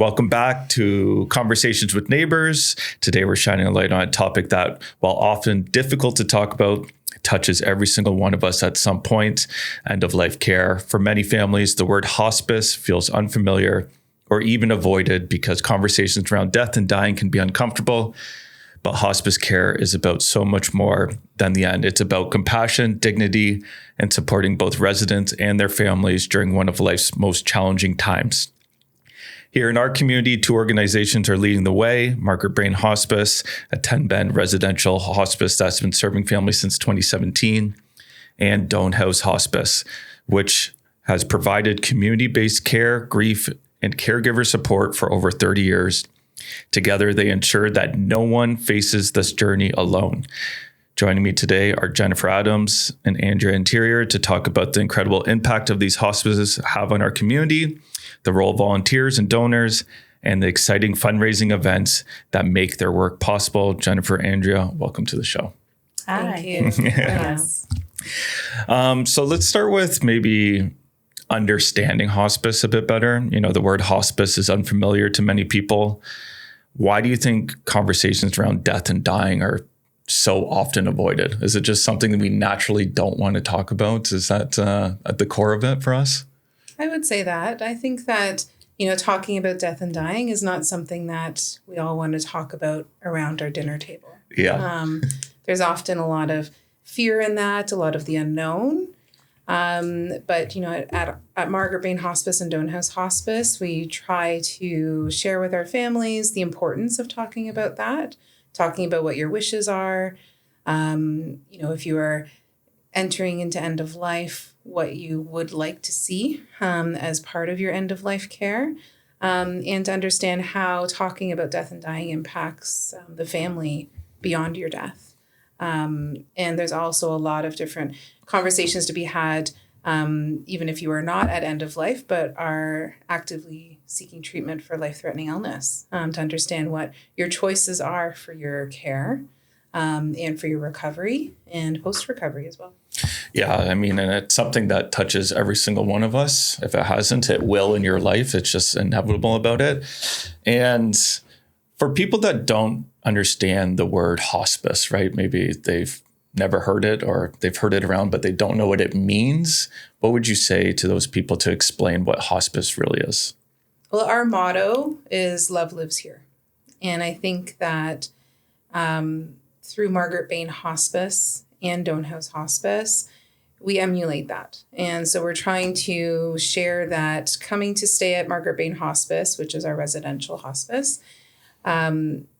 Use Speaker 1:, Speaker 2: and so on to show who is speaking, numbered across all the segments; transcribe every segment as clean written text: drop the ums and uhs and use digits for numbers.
Speaker 1: Welcome back to Conversations with Neighbours. Today we're shining a light on a topic that, while often difficult to talk about, touches every single one of us at some point: end-of-life care. For many families, the word hospice feels unfamiliar or even avoided because conversations around death and dying can be uncomfortable. But hospice care is about so much more than the end. It's about compassion, dignity, and supporting both residents and their families during one of life's most challenging times. Here in our community, two organizations are leading the way: Margaret Bahen Hospice, a 10-bed residential hospice that's been serving families since 2017, and Doane Hospice, which has provided community-based care, grief, and caregiver support for over 30 years. Together, they ensure that no one faces this journey alone. Joining me today are Jennifer Adams and Andrea Interior to talk about the incredible impact of these hospices have on our community, the role of volunteers and donors, and the exciting fundraising events that make their work possible. Jennifer, Andrea, welcome to the show.
Speaker 2: Hi. Thank you. Yes.
Speaker 1: So let's start with maybe understanding hospice a bit better. You know, the word hospice is unfamiliar to many people. Why do you think conversations around death and dying are so often avoided? Is it just something that we naturally don't want to talk about? Is that at the core of it for us?
Speaker 2: I would say that. I think that, talking about death and dying is not something that we all want to talk about around our dinner table.
Speaker 1: Yeah.
Speaker 2: There's often a lot of fear in that, a lot of the unknown. But, at Margaret Bahen Hospice and Doane Hospice, we try to share with our families the importance of talking about that, talking about what your wishes are. If you are entering into end of life, what you would like to see as part of your end of life care, and to understand how talking about death and dying impacts the family beyond your death. And there's also a lot of different conversations to be had, even if you are not at end of life, but are actively seeking treatment for life-threatening illness, to understand what your choices are for your care, and for your recovery and post-recovery as well.
Speaker 1: Yeah, and it's something that touches every single one of us. If it hasn't, it will in your life. It's just inevitable about it. And for people that don't understand the word hospice, right? Maybe they've never heard it or they've heard it around, but they don't know what it means. What would you say to those people to explain what hospice really is?
Speaker 2: Well, our motto is love lives here. And I think that through Margaret Bahen Hospice and Doane Hospice, we emulate that. And so we're trying to share that coming to stay at Margaret Bahen Hospice, which is our residential hospice,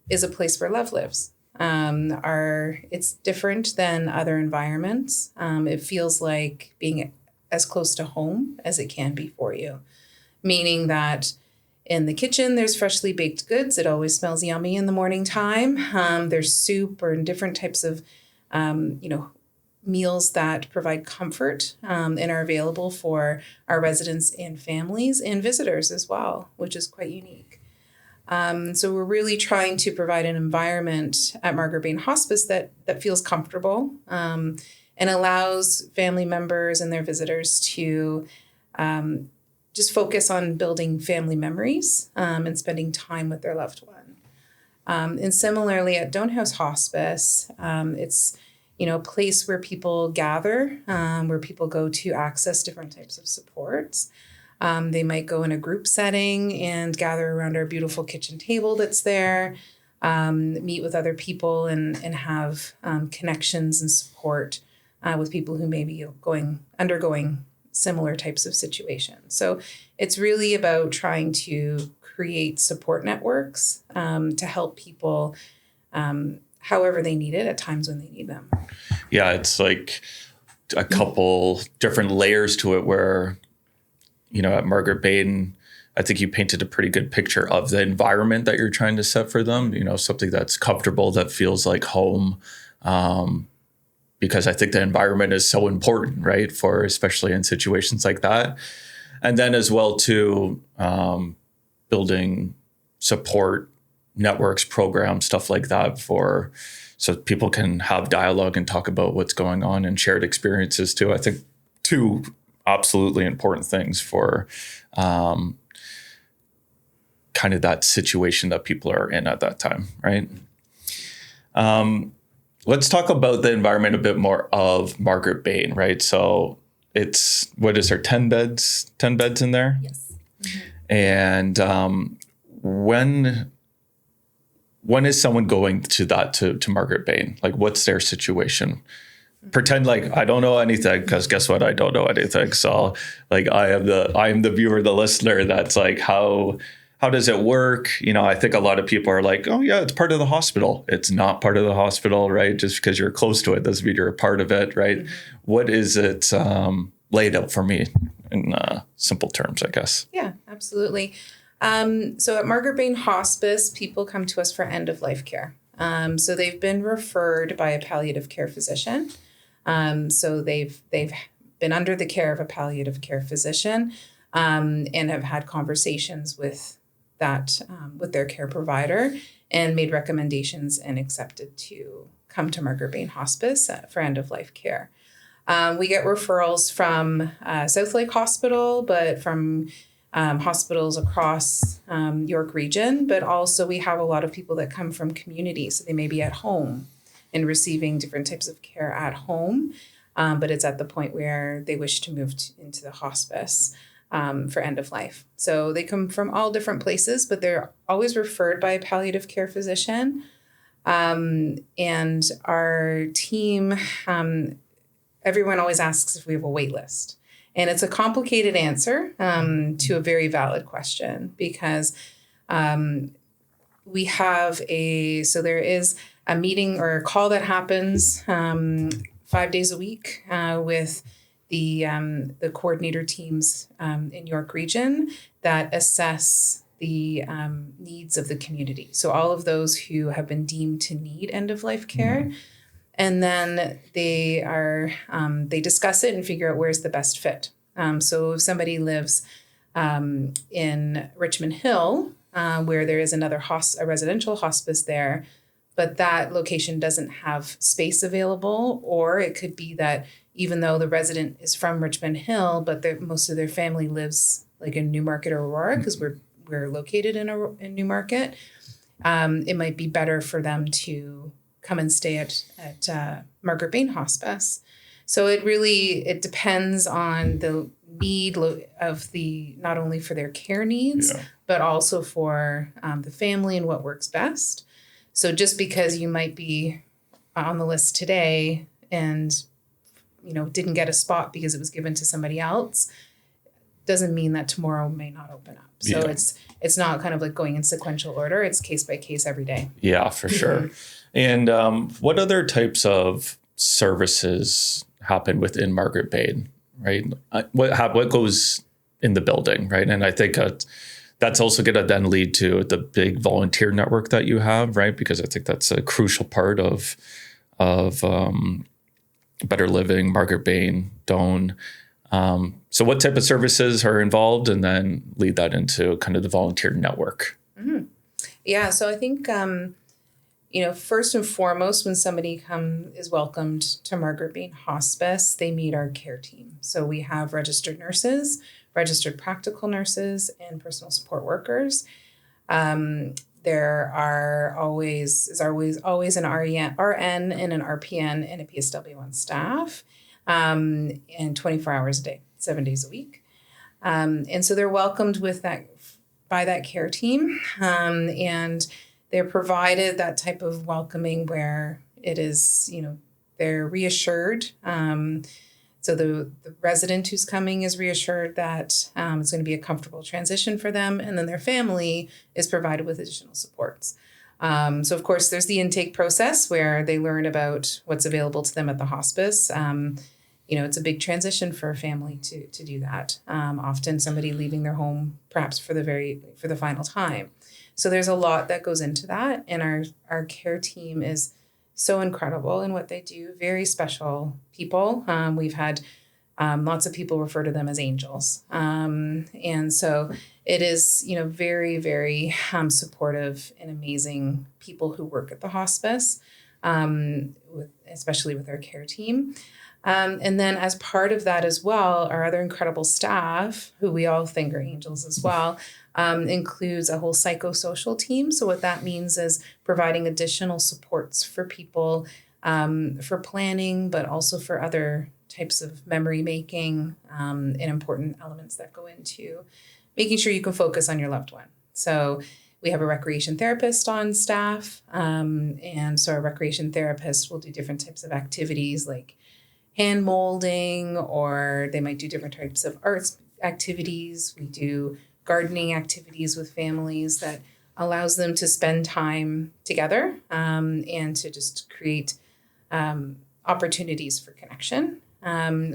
Speaker 2: is a place where love lives. It's different than other environments. It feels like being as close to home as it can be for you, meaning that in the kitchen, there's freshly baked goods. It always smells yummy in the morning time. There's soup or different types of, meals that provide comfort and are available for our residents and families and visitors as well, which is quite unique. So we're really trying to provide an environment at Margaret Bahen Hospice that feels comfortable and allows family members and their visitors to just focus on building family memories and spending time with their loved one. And similarly at Doane Hospice, it's a place where people gather, where people go to access different types of supports. They might go in a group setting and gather around our beautiful kitchen table that's there, meet with other people and have connections and support with people who may be undergoing similar types of situations. So it's really about trying to create support networks to help people however they need it at times when they need them.
Speaker 1: Yeah, it's like a couple different layers to it where, at Margaret Bahen, I think you painted a pretty good picture of the environment that you're trying to set for them, something that's comfortable, that feels like home, because I think the environment is so important, right, for especially in situations like that. And then as well, too, building support networks, programs, stuff like that so people can have dialogue and talk about what's going on and shared experiences too. I think two absolutely important things for kind of that situation that people are in at that time, right? Let's talk about the environment a bit more of Margaret Bahen, right? So it's, what is there, 10 beds in there?
Speaker 2: Yes.
Speaker 1: And when is someone going to Margaret Bahen? Like, what's their situation? Pretend like I don't know anything, because guess what? I don't know anything. So like I am the viewer, the listener. That's like, how does it work? I think a lot of people are like, oh yeah, it's part of the hospital. It's not part of the hospital, right? Just because you're close to it doesn't mean you're a part of it, right? Mm-hmm. What is it laid out for me in simple terms, I guess?
Speaker 2: Yeah, absolutely. So at Margaret Bahen Hospice, people come to us for end of life care. So they've been referred by a palliative care physician. So they've been under the care of a palliative care physician, and have had conversations with their care provider and made recommendations and accepted to come to Margaret Bahen Hospice for end of life care. We get referrals from South Lake Hospital, but from hospitals across York Region, but also we have a lot of people that come from communities. So they may be at home and receiving different types of care at home, but it's at the point where they wish to move into the hospice for end of life. So they come from all different places, but they're always referred by a palliative care physician. And our team, everyone always asks if we have a wait list. And it's a complicated answer to a very valid question, because we have there is a meeting or a call that happens 5 days a week with the coordinator teams in York Region that assess the needs of the community. So all of those who have been deemed to need end of life care. Mm-hmm. And then they discuss it and figure out where's the best fit. So if somebody lives in Richmond Hill, where there is a residential hospice there, but that location doesn't have space available, or it could be that even though the resident is from Richmond Hill, but most of their family lives like in Newmarket or Aurora, because we're located in Newmarket, it might be better for them to come and stay at Margaret Bahen Hospice. So it depends on the need of not only for their care needs, but also for the family and what works best. So just because you might be on the list today and didn't get a spot because it was given to somebody else, doesn't mean that tomorrow may not open up. So it's not kind of like going in sequential order. It's case by case every day. Yeah,
Speaker 1: for sure. And what other types of services happen within Margaret Bahen, right? What goes in the building, right? And I think that's also going to then lead to the big volunteer network that you have, right? Because I think that's a crucial part of Better Living, Margaret Bahen, Doane. So what type of services are involved, and then lead that into kind of the volunteer network?
Speaker 2: Mm-hmm. Yeah, so I think, first and foremost, when somebody is welcomed to Margaret Bahen Hospice, they meet our care team. So we have registered nurses, registered practical nurses, and personal support workers. There is always an RN and an RPN and a PSW on staff, and 24 hours a day, 7 days a week. And so they're welcomed by that care team, and they're provided that type of welcoming where it is, they're reassured. So the resident who's coming is reassured that it's going to be a comfortable transition for them, and then their family is provided with additional supports. So of course, there's the intake process where they learn about what's available to them at the hospice. It's a big transition for a family to do that. Often somebody leaving their home, perhaps for the final time. So there's a lot that goes into that, and our care team is so incredible in what they do. Very special people. We've had lots of people refer to them as angels. And so it is, very, very supportive and amazing people who work at the hospice, especially with our care team. And then as part of that as well, our other incredible staff, who we all think are angels as well, includes a whole psychosocial team. So what that means is providing additional supports for people for planning, but also for other types of memory making and important elements that go into making sure you can focus on your loved one. So we have a recreation therapist on staff. And so our recreation therapist will do different types of activities like hand molding, or they might do different types of arts activities. We do gardening activities with families that allows them to spend time together and to just create opportunities for connection.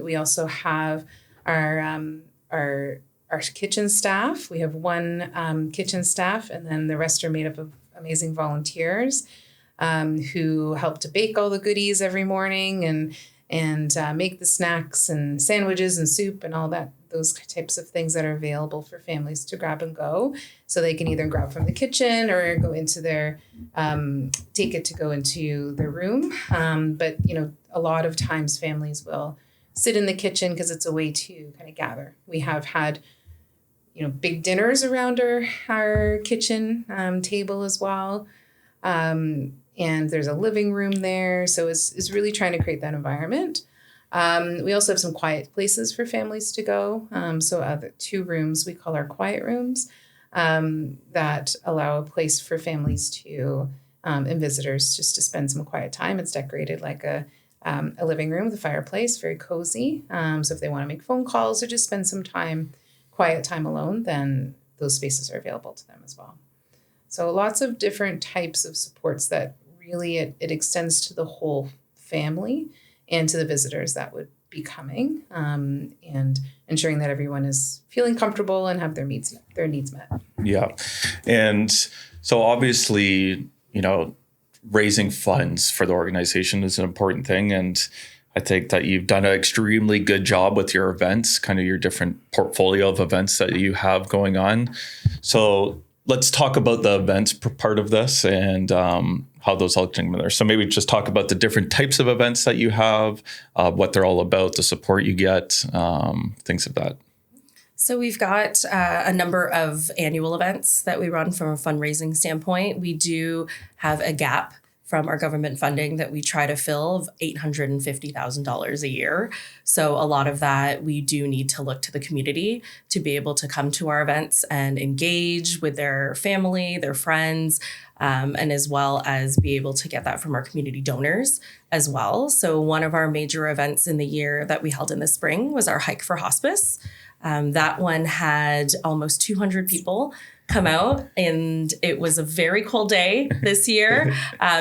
Speaker 2: We also have our kitchen staff. We have one kitchen staff, and then the rest are made up of amazing volunteers who help to bake all the goodies every morning and make the snacks and sandwiches and soup and all that, those types of things that are available for families to grab and go. So they can either grab from the kitchen or go into their, take it to go into their room. But, a lot of times families will sit in the kitchen because it's a way to kind of gather. We have had, big dinners around our kitchen table as well. And there's a living room there. So it's really trying to create that environment. We also have some quiet places for families to go. So the 2 rooms we call our quiet rooms that allow a place for families to and visitors just to spend some quiet time. It's decorated like a living room with a fireplace, very cozy. So if they want to make phone calls or just spend some quiet time alone, then those spaces are available to them as well. So lots of different types of supports that really it extends to the whole family and to the visitors that would be coming, and ensuring that everyone is feeling comfortable and have their needs met.
Speaker 1: Yeah. And so obviously, raising funds for the organization is an important thing. And I think that you've done an extremely good job with your events, kind of your different portfolio of events that you have going on. So let's talk about the events part of this and how those all come together. So maybe just talk about the different types of events that you have, what they're all about, the support you get, things of that.
Speaker 3: So we've got a number of annual events that we run from a fundraising standpoint. We do have a gap from our government funding that we try to fill of $850,000 a year. So a lot of that, we do need to look to the community to be able to come to our events and engage with their family, their friends, and as well as be able to get that from our community donors as well. So one of our major events in the year that we held in the spring was our Hike for Hospice. That one had almost 200 people come out, and it was a very cold day this year.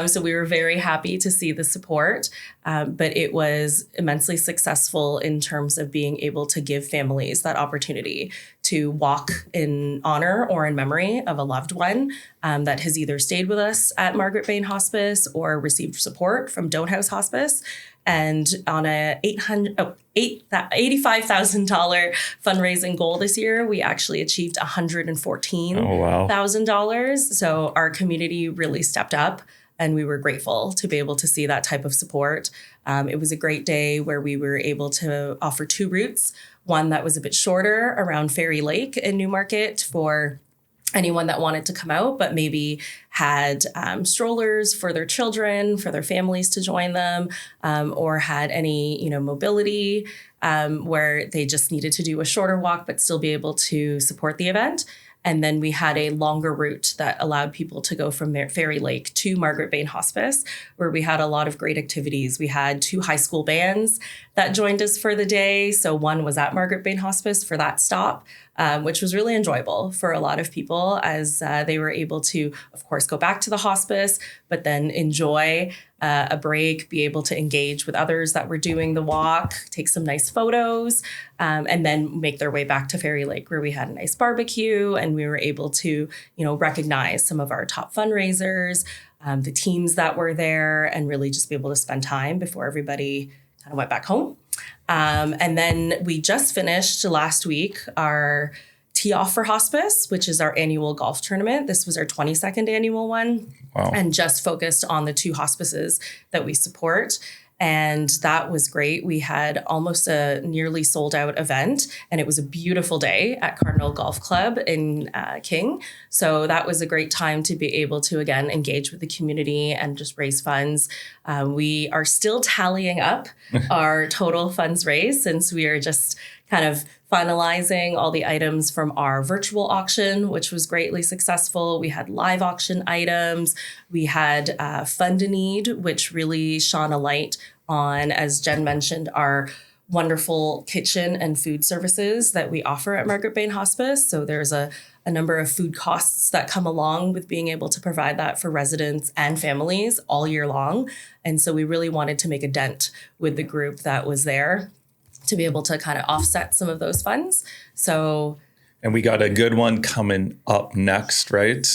Speaker 3: So we were very happy to see the support, but it was immensely successful in terms of being able to give families that opportunity to walk in honor or in memory of a loved one that has either stayed with us at Margaret Bahen Hospice or received support from Doane Hospice. And on a $85,000 fundraising goal this year, we actually achieved $114,000. So our community really stepped up, and we were grateful to be able to see that type of support. It was a great day where we were able to offer 2 routes, one that was a bit shorter around Fairy Lake in Newmarket for anyone that wanted to come out, but maybe had strollers for their children, for their families to join them, or had any, mobility where they just needed to do a shorter walk, but still be able to support the event. And then we had a longer route that allowed people to go from Fairy Lake to Margaret Bahen Hospice, where we had a lot of great activities. We had 2 high school bands that joined us for the day. So one was at Margaret Bahen Hospice for that stop, which was really enjoyable for a lot of people as they were able to, of course, go back to the hospice, but then enjoy a break, be able to engage with others that were doing the walk, take some nice photos, and then make their way back to Fairy Lake, where we had a nice barbecue and we were able to, recognize some of our top fundraisers, the teams that were there, and really just be able to spend time before everybody kind of went back home. And then we just finished last week our Tee Off for Hospice, which is our annual golf tournament. This was our 22nd annual one. Wow. And just focused on the 2 hospices that we support. And that was great. We had almost a nearly sold out event, and it was a beautiful day at Cardinal Golf Club in King. So that was a great time to be able to, again, engage with the community and just raise funds. We are still tallying up our total funds raised, since we are just kind of finalizing all the items from our virtual auction, which was greatly successful. We had live auction items. We had Fund a Need, which really shone a light on, as Jen mentioned, our wonderful kitchen and food services that we offer at Margaret Bahen Hospice. So there's a number of food costs that come along with being able to provide that for residents and families all year long. And so we really wanted to make a dent with the group that was there to be able to kind of offset some of those funds.
Speaker 1: And we got a good one coming up next, right?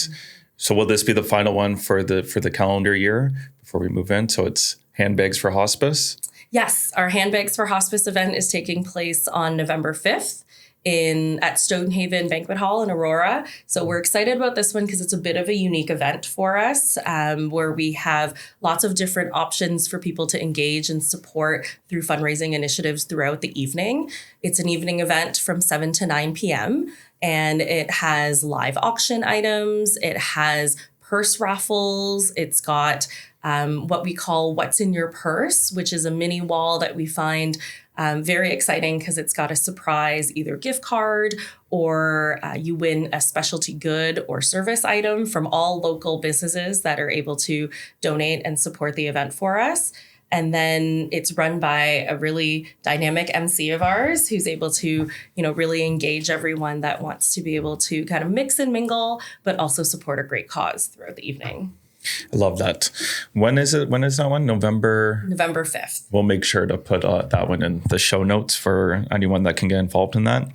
Speaker 1: So will this be the final one for the calendar year before we move in? So it's Handbags for Hospice?
Speaker 3: Yes, our Handbags for Hospice event is taking place on November 5th at Stonehaven Banquet Hall in Aurora. So we're excited about this one because it's a bit of a unique event for us, where we have lots of different options for people to engage and support through fundraising initiatives throughout the evening. It's an evening event from 7 to 9 p.m. and it has live auction items. It has purse raffles. It's got what we call What's in Your Purse, which is a mini wall that we find very exciting because it's got a surprise, either gift card or you win a specialty good or service item from all local businesses that are able to donate and support the event for us. And then it's run by a really dynamic MC of ours who's able to, really engage everyone that wants to be able to kind of mix and mingle, but also support a great cause throughout the evening.
Speaker 1: I love that. When is it? When is that one? November
Speaker 3: 5th.
Speaker 1: We'll make sure to put that one in the show notes for anyone that can get involved in that.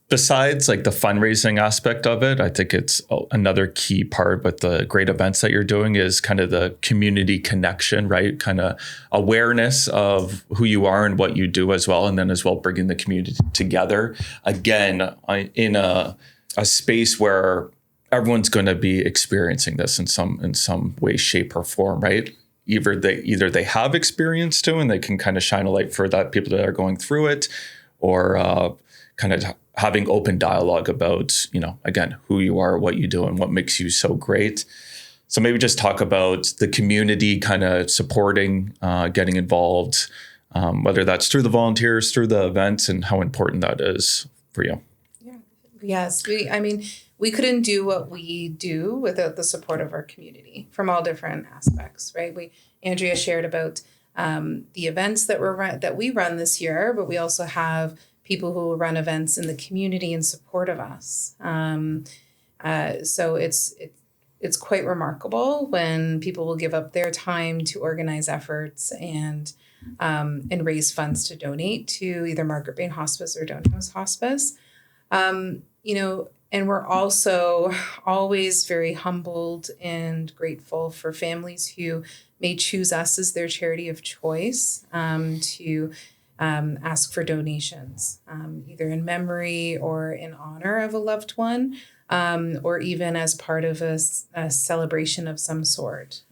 Speaker 1: Besides like the fundraising aspect of it, I think it's another key part with the great events that you're doing is kind of the community connection, right? Kind of awareness of who you are and what you do as well. And then as well, bringing the community together again in a space where everyone's going to be experiencing this in some way, shape, or form, right? Either they have experience too, and they can kind of shine a light for that people that are going through it, or kind of having open dialogue about, again, who you are, what you do, and what makes you so great. So maybe just talk about the community kind of supporting, getting involved, whether that's through the volunteers, through the events, and how important that is for you.
Speaker 2: Yeah. Yes. We couldn't do what we do without the support of our community from all different aspects, right? Andrea shared about the events that we run this year, but we also have people who run events in the community in support of us. So it's quite remarkable when people will give up their time to organize efforts and raise funds to donate to either Margaret Bahen Hospice or Doane Hospice. And we're also always very humbled and grateful for families who may choose us as their charity of choice to ask for donations, either in memory or in honor of a loved one, or even as part of a celebration of some sort.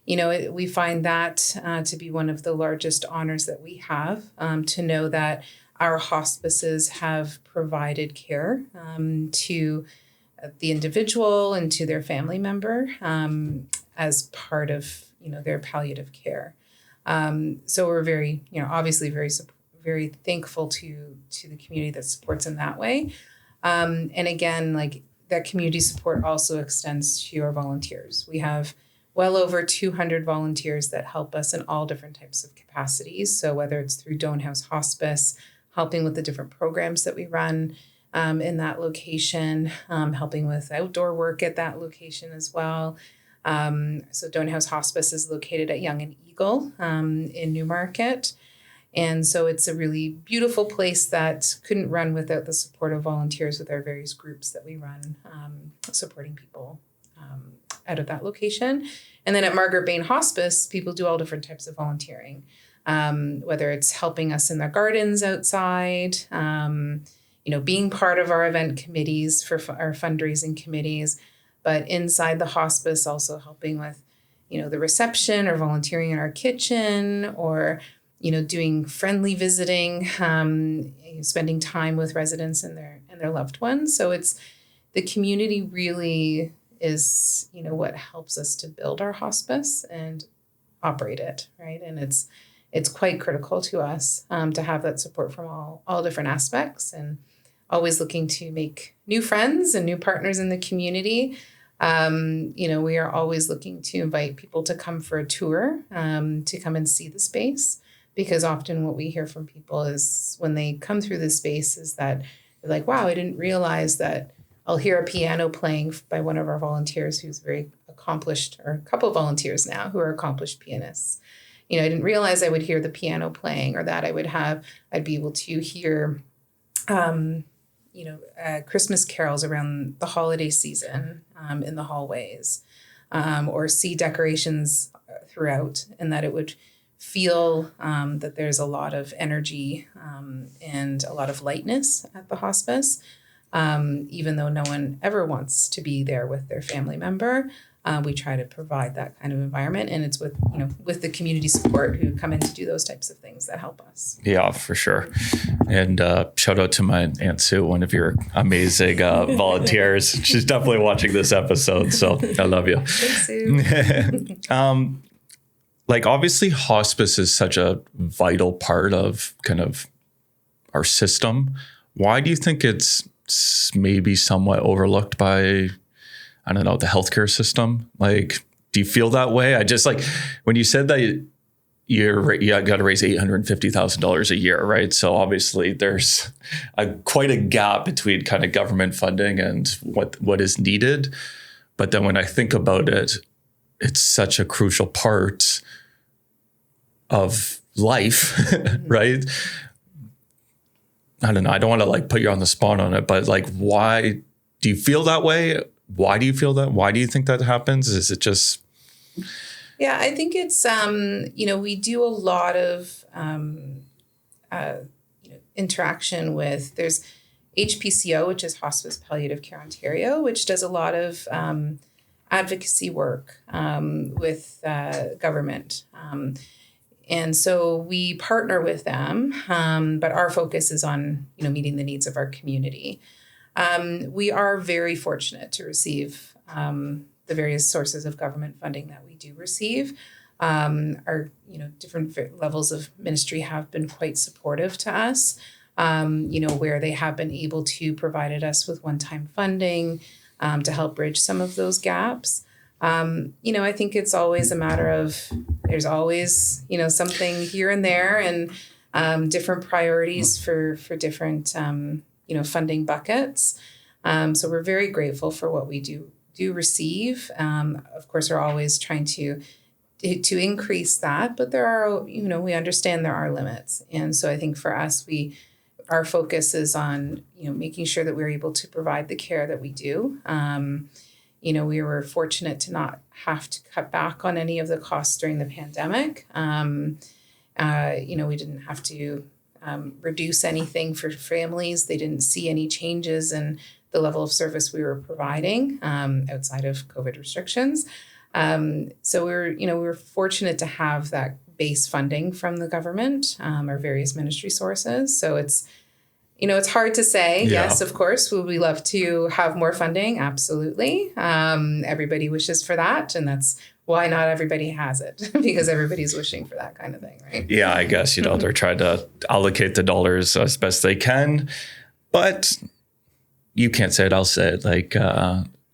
Speaker 2: We find that to be one of the largest honors that we have, to know that our hospices have provided care to the individual and to their family member as part of their palliative care. So we're very, obviously very thankful to the community that supports in that way. And again, like that community support also extends to our volunteers. We have well over 200 volunteers that help us in all different types of capacities. So whether it's through Doane Hospice, helping with the different programs that we run in that location, helping with outdoor work at that location as well. So Doane Hospice is located at Yonge and Eagle in Newmarket. And so it's a really beautiful place that couldn't run without the support of volunteers with our various groups that we run, supporting people out of that location. And then at Margaret Bahen Hospice, people do all different types of volunteering, whether it's helping us in the gardens outside, being part of our event committees for our fundraising committees, but inside the hospice, also helping with, the reception or volunteering in our kitchen or, doing friendly visiting, spending time with residents and their loved ones. So it's the community really is, what helps us to build our hospice and operate it, right? And it's quite critical to us to have that support from all different aspects, and always looking to make new friends and new partners in the community. We are always looking to invite people to come for a tour, to come and see the space, because often what we hear from people is when they come through the space is that they're like, wow, I didn't realize that. I'll hear a piano playing by one of our volunteers who's very accomplished, or a couple of volunteers now who are accomplished pianists. I didn't realize I would hear the piano playing, or that I'd be able to hear, Christmas carols around the holiday season in the hallways, or see decorations throughout, and that it would feel that there's a lot of energy and a lot of lightness at the hospice. Even though no one ever wants to be there with their family member, we try to provide that kind of environment, and it's with the community support who come in to do those types of things that help us.
Speaker 1: Yeah, for sure. And shout out to my Aunt Sue, one of your amazing volunteers. She's definitely watching this episode, so I love you.
Speaker 2: Thanks, Sue.
Speaker 1: Obviously, hospice is such a vital part of kind of our system. Why do you think it's maybe somewhat overlooked by, I don't know, the healthcare system? Do you feel that way? I just when you said that you got to raise $850,000 a year, right? So obviously there's quite a gap between kind of government funding and what is needed. But then when I think about it, it's such a crucial part of life, right? I don't know. I don't want to put you on the spot on it, but why do you feel that way? Why do you feel that? Why do you think that happens? Is it just?
Speaker 2: Yeah, I think it's, we do a lot of, interaction with, there's HPCO, which is Hospice Palliative Care Ontario, which does a lot of advocacy work with government. And so we partner with them, but our focus is on, meeting the needs of our community. We are very fortunate to receive the various sources of government funding that we do receive. Our, different levels of ministry have been quite supportive to us, where they have been able to provide us with one-time funding to help bridge some of those gaps. I think it's always a matter of, there's always, something here and there, and different priorities for different, funding buckets. So we're very grateful for what we do receive. Of course, we're always trying to increase that, but there are, we understand there are limits. And so I think for us, our focus is on, making sure that we're able to provide the care that we do. We were fortunate to not have to cut back on any of the costs during the pandemic. We didn't have to reduce anything for families. They didn't see any changes in the level of service we were providing outside of COVID restrictions. So we were fortunate to have that base funding from the government, or various ministry sources. So it's hard to say. Yeah. Yes, of course, would we love to have more funding? Absolutely. Everybody wishes for that. And that's why not everybody has it, because everybody's wishing for that kind of thing, right?
Speaker 1: Yeah, I guess, they're trying to allocate the dollars as best they can. But you can't say it, I'll say it.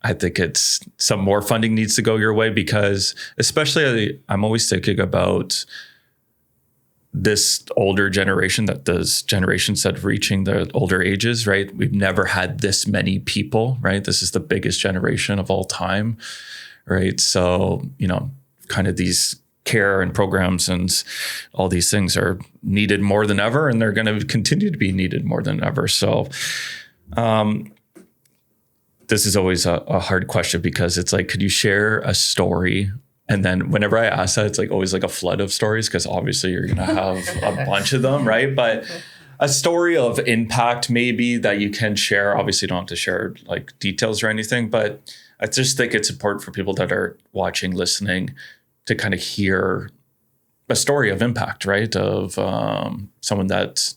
Speaker 1: I think it's some more funding needs to go your way, because especially I'm always thinking about this older generation, that those generations that are reaching the older ages, right? We've never had this many people, right? This is the biggest generation of all time, right? So, kind of these care and programs and all these things are needed more than ever, and they're going to continue to be needed more than ever. So, this is always a hard question, because it's could you share a story? And then whenever I ask that, it's always a flood of stories, because obviously you're going to have a bunch of them, right? But a story of impact maybe that you can share. Obviously you don't have to share details or anything, but I just think it's important for people that are watching, listening, to kind of hear a story of impact, right? Of someone that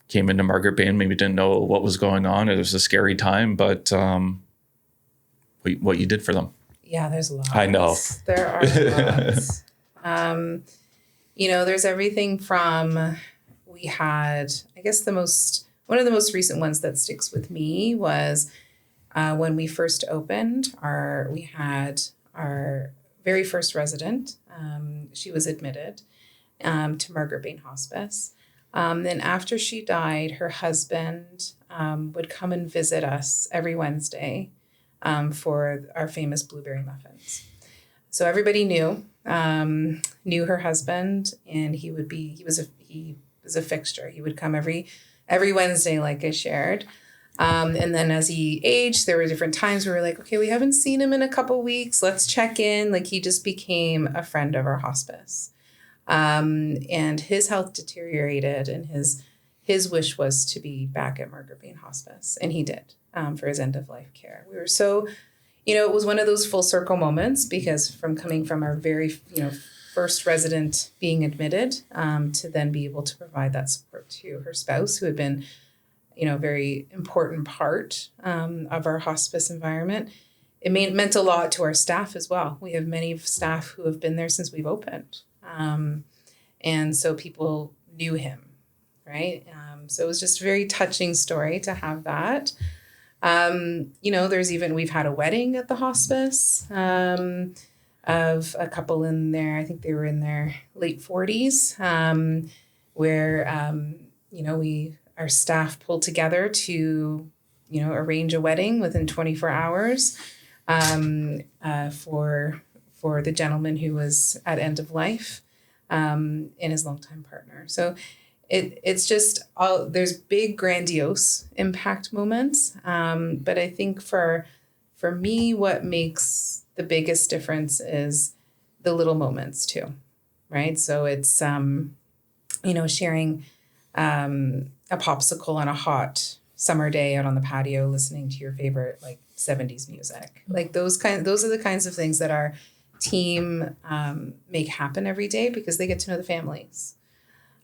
Speaker 1: came into Margaret Bahen, maybe didn't know what was going on. It was a scary time, but what you did for them.
Speaker 2: Yeah, there's lots.
Speaker 1: I know.
Speaker 2: There are lots. There's everything from, we had, I guess one of the most recent ones that sticks with me was when we first opened, we had our very first resident. She was admitted to Margaret Bahen Hospice. Then after she died, her husband would come and visit us every Wednesday for our famous blueberry muffins. So everybody knew her husband, and he was a fixture. He would come every Wednesday, like I shared. And then as he aged, there were different times where we were like, okay, we haven't seen him in a couple weeks. Let's check in. Like, he just became a friend of our hospice. And his health deteriorated, and his wish was to be back at Margaret Bahen Hospice. And he did, for his end of life care. We were so, it was one of those full circle moments, because from coming from our very, first resident being admitted, to then be able to provide that support to her spouse, who had been, a very important part of our hospice environment. It meant a lot to our staff as well. We have many staff who have been there since we've opened. And so people knew him, right? So it was just a very touching story to have that. We've had a wedding at the hospice of a couple in there. I think they were in their late 40s, where, our staff pulled together to, arrange a wedding within 24 hours for the gentleman who was at end of life, and his longtime partner. So it's just there's big, grandiose impact moments. But I think for me, what makes the biggest difference is the little moments too, right? So it's, sharing a popsicle on a hot summer day out on the patio, listening to your favorite 70s music. Those are the kinds of things that our team make happen every day, because they get to know the families.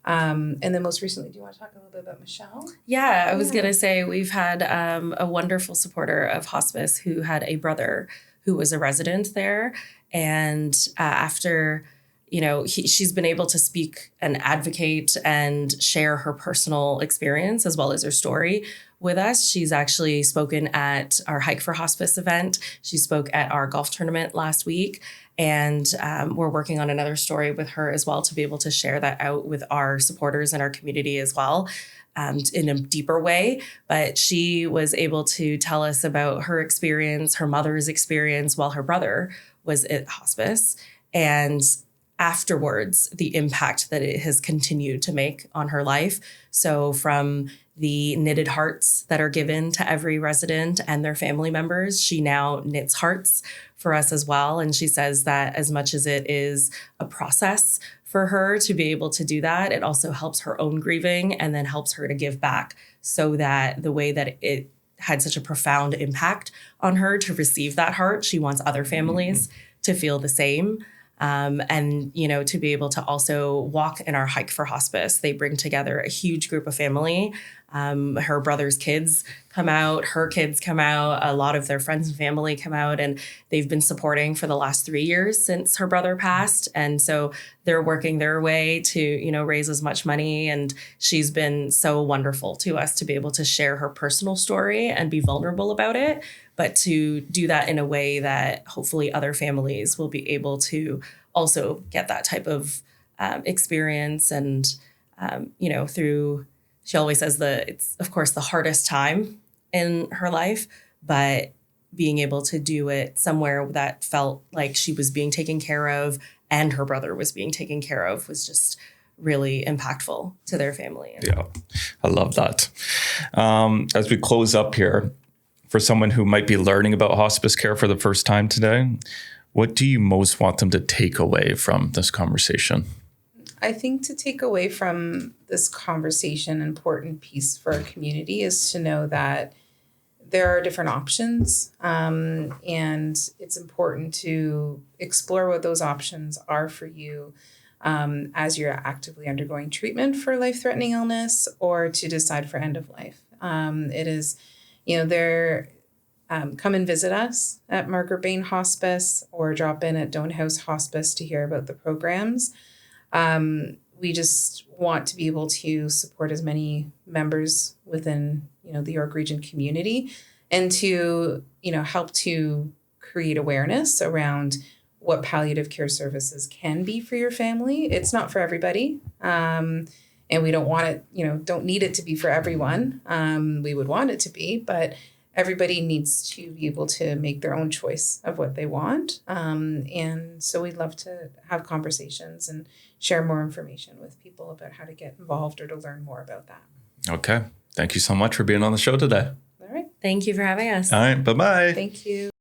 Speaker 2: And then most recently, do you want to talk a little bit about Michelle?
Speaker 3: Yeah, I was going to say we've had a wonderful supporter of hospice who had a brother who was a resident there. And after, she's been able to speak and advocate and share her personal experience as well as her story with us. She's actually spoken at our Hike for Hospice event. She spoke at our golf tournament last week. And we're working on another story with her as well, to be able to share that out with our supporters and our community as well, in a deeper way. But she was able to tell us about her experience, her mother's experience while her brother was at hospice, and afterwards, the impact that it has continued to make on her life. So from the knitted hearts that are given to every resident and their family members, she now knits hearts for us as well. And she says that as much as it is a process for her to be able to do that, it also helps her own grieving, and then helps her to give back, so that the way that it had such a profound impact on her to receive that heart, she wants other families to feel the same. And, to be able to also walk in our Hike for Hospice. They bring together a huge group of family. Her brother's kids come out, her kids come out, a lot of their friends and family come out, and they've been supporting for the last 3 years since her brother passed. And so they're working their way to, raise as much money. And she's been so wonderful to us to be able to share her personal story and be vulnerable about it, but to do that in a way that hopefully other families will be able to also get that type of experience. And, through, she always says it's, of course, the hardest time in her life, but being able to do it somewhere that felt like she was being taken care of and her brother was being taken care of was just really impactful to their family.
Speaker 1: Yeah, I love that. As we close up here, for someone who might be learning about hospice care for the first time today, what do you most want them to take away from this conversation?
Speaker 2: I think to take away from this conversation, an important piece for our community is to know that there are different options, and it's important to explore what those options are for you as you're actively undergoing treatment for life-threatening illness or to decide for end of life. It is, come and visit us at Margaret Bahen Hospice or drop in at Doane House Hospice to hear about the programs. We just want to be able to support as many members within, the York Region community and to, help to create awareness around what palliative care services can be for your family. It's not for everybody. And we don't want it, don't need it to be for everyone. We would want it to be, but everybody needs to be able to make their own choice of what they want. And so we'd love to have conversations and share more information with people about how to get involved or to learn more about that.
Speaker 1: Okay. Thank you so much for being on the show today.
Speaker 2: All right.
Speaker 3: Thank you for having us.
Speaker 1: All right. Bye-bye.
Speaker 2: Thank you.